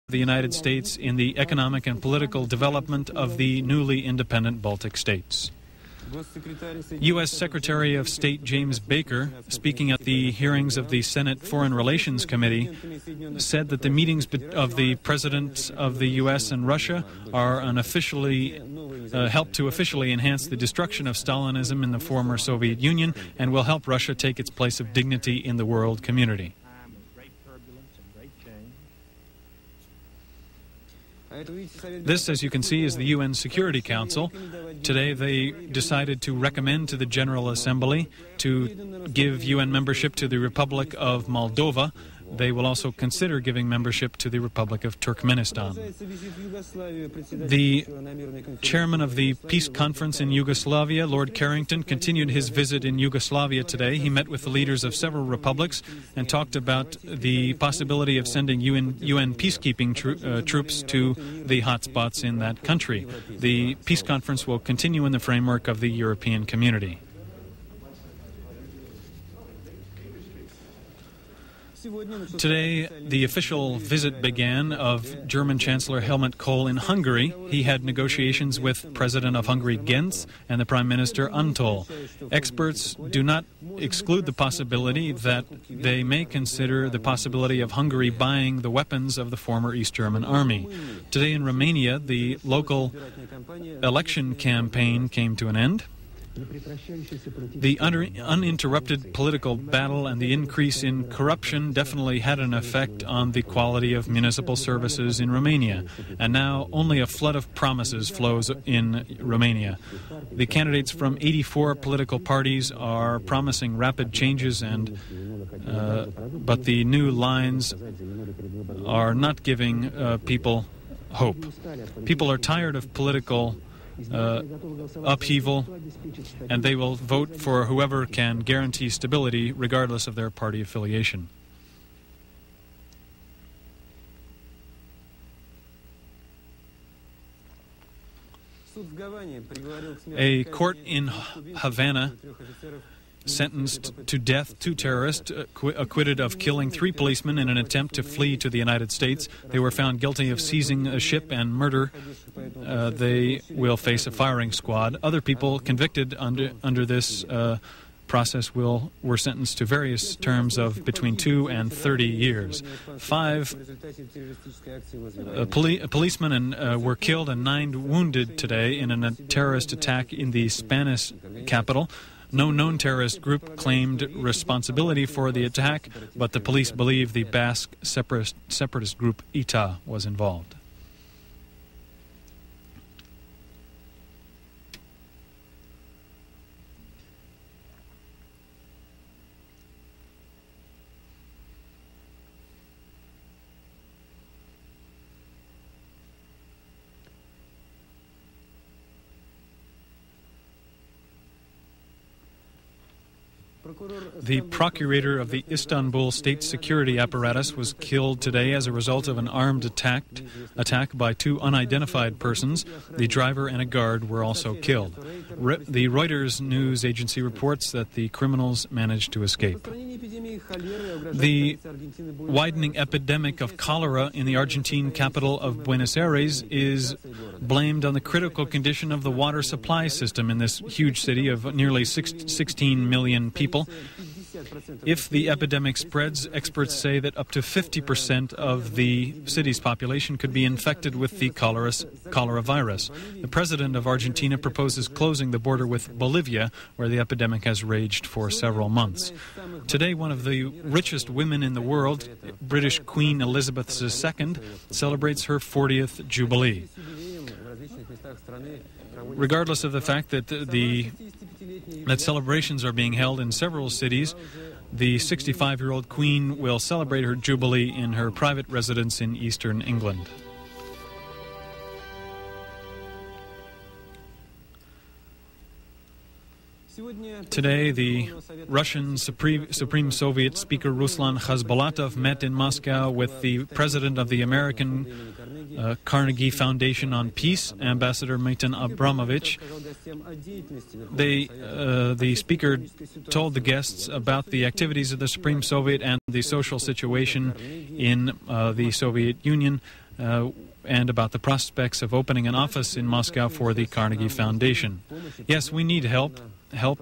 the United States in the economic and political development of the newly independent Baltic states. U.S. Secretary of State James Baker, speaking at the hearings of the Senate Foreign Relations Committee, said that the meetings of the presidents of the U.S. and Russia are help to officially enhance the destruction of Stalinism in the former Soviet Union and will help Russia take its place of dignity in the world community. This, as you can see, is the UN Security Council. Today they decided to recommend to the General Assembly to give UN membership to the Republic of Moldova. They will also consider giving membership to the Republic of Turkmenistan. The chairman of the Peace Conference in Yugoslavia, Lord Carrington, continued his visit in Yugoslavia today. He met with the leaders of several republics and talked about the possibility of sending UN peacekeeping troops to the hotspots in that country. The Peace Conference will continue in the framework of the European Community. Today, the official visit began of German Chancellor Helmut Kohl in Hungary. He had negotiations with President of Hungary Gentz and the Prime Minister Antol. Experts do not exclude the possibility that they may consider the possibility of Hungary buying the weapons of the former East German army. Today in Romania, the local election campaign came to an end. The uninterrupted political battle and the increase in corruption definitely had an effect on the quality of municipal services in Romania. And now only a flood of promises flows in Romania. The candidates from 84 political parties are promising rapid changes, but the new lines are not giving people hope. People are tired of political upheaval, and they will vote for whoever can guarantee stability regardless of their party affiliation. A court in Havana sentenced to death 2 terrorists acquitted of killing 3 policemen in an attempt to flee to the United States. They were found guilty of seizing a ship and murder. They will face a firing squad. Other people convicted under this process were sentenced to various terms of between 2 and 30 years. 5 policemen were killed and 9 wounded today in a terrorist attack in the Spanish capital. No known terrorist group claimed responsibility for the attack, but the police believe the Basque separatist group ETA was involved. The procurator of the Istanbul state security apparatus was killed today as a result of an armed attack by 2 unidentified persons. The driver and a guard were also killed. The Reuters news agency reports that the criminals managed to escape. The widening epidemic of cholera in the Argentine capital of Buenos Aires is blamed on the critical condition of the water supply system in this huge city of nearly 16 million people. If the epidemic spreads, experts say that up to 50% of the city's population could be infected with the cholera virus. The president of Argentina proposes closing the border with Bolivia, where the epidemic has raged for several months. Today, one of the richest women in the world, British Queen Elizabeth II, celebrates her 40th Jubilee. Regardless of the fact that that celebrations are being held in several cities, the 65-year-old Queen will celebrate her Jubilee in her private residence in eastern England. Today, the Russian Supreme Soviet Speaker Ruslan Khasbolatov met in Moscow with the president of the American Carnegie Foundation on Peace, Ambassador Mitin Abramovich. The speaker told the guests about the activities of the Supreme Soviet and the social situation in the Soviet Union. and about the prospects of opening an office in Moscow for the Carnegie Foundation. Yes, we need help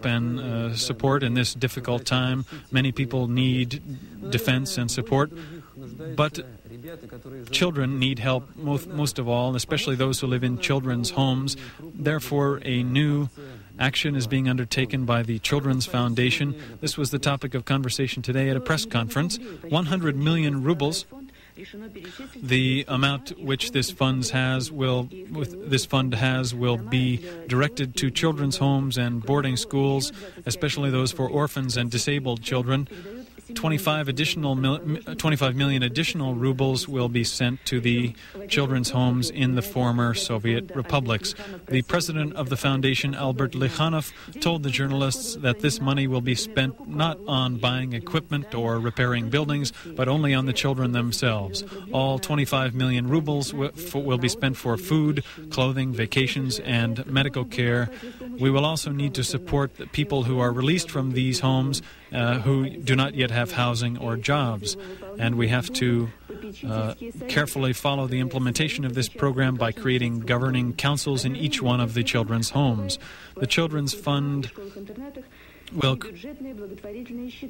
and support in this difficult time. Many people need defense and support, but children need help most of all, especially those who live in children's homes. Therefore, a new action is being undertaken by the Children's Foundation. This was the topic of conversation today at a press conference. 100 million rubles. The amount which this fund has will be directed to children's homes and boarding schools, especially those for orphans and disabled children. 25 million additional rubles will be sent to the children's homes in the former Soviet republics. The president of the foundation, Albert Likhanov, told the journalists that this money will be spent not on buying equipment or repairing buildings, but only on the children themselves. All 25 million rubles will be spent for food, clothing, vacations, and medical care. We will also need to support the people who are released from these homes who do not yet have housing or jobs. And we have to carefully follow the implementation of this program by creating governing councils in each one of the children's homes. The Children's Fund will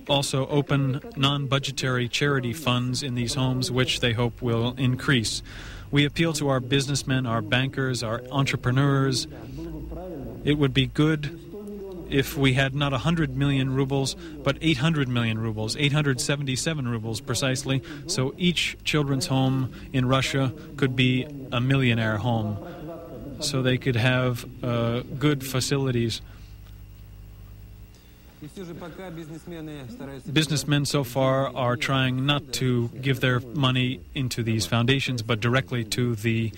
also open non-budgetary charity funds in these homes, which they hope will increase. We appeal to our businessmen, our bankers, our entrepreneurs. It would be good if we had not 100 million rubles, but 800 million rubles, 877 rubles precisely, so each children's home in Russia could be a millionaire home, so they could have good facilities. Businessmen so far are trying not to give their money into these foundations, but directly to the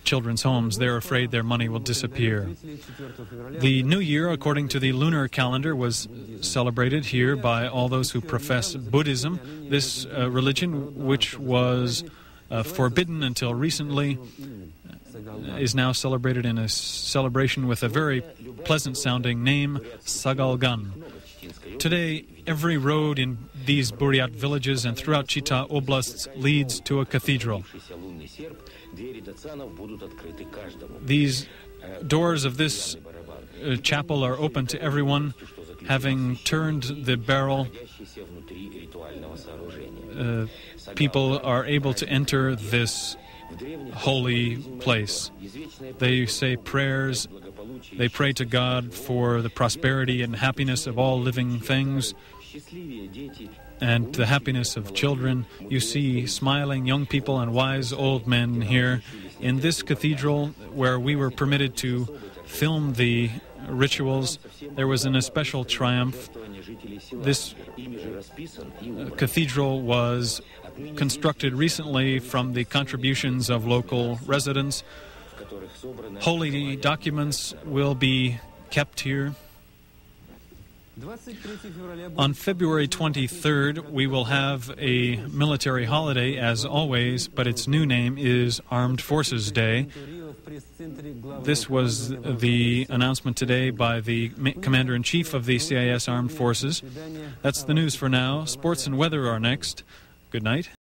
children's homes. They're afraid their money will disappear. The New Year, according to the lunar calendar, was celebrated here by all those who profess Buddhism. This religion, which was forbidden until recently, is now celebrated in a celebration with a very pleasant-sounding name, Sagalgan. Today, every road in these Buryat villages and throughout Chita Oblasts leads to a cathedral. These doors of this chapel are open to everyone. Having turned the barrel, people are able to enter this holy place. They say prayers. They pray to God for the prosperity and happiness of all living things and the happiness of children. You see smiling young people and wise old men here. In this cathedral, where we were permitted to film the rituals, there was an especial triumph. This cathedral was constructed recently from the contributions of local residents. Holy documents will be kept here. On February 23rd, we will have a military holiday, as always, but its new name is Armed Forces Day. This was the announcement today by the Commander-in-Chief of the CIS Armed Forces. That's the news for now. Sports and weather are next. Good night.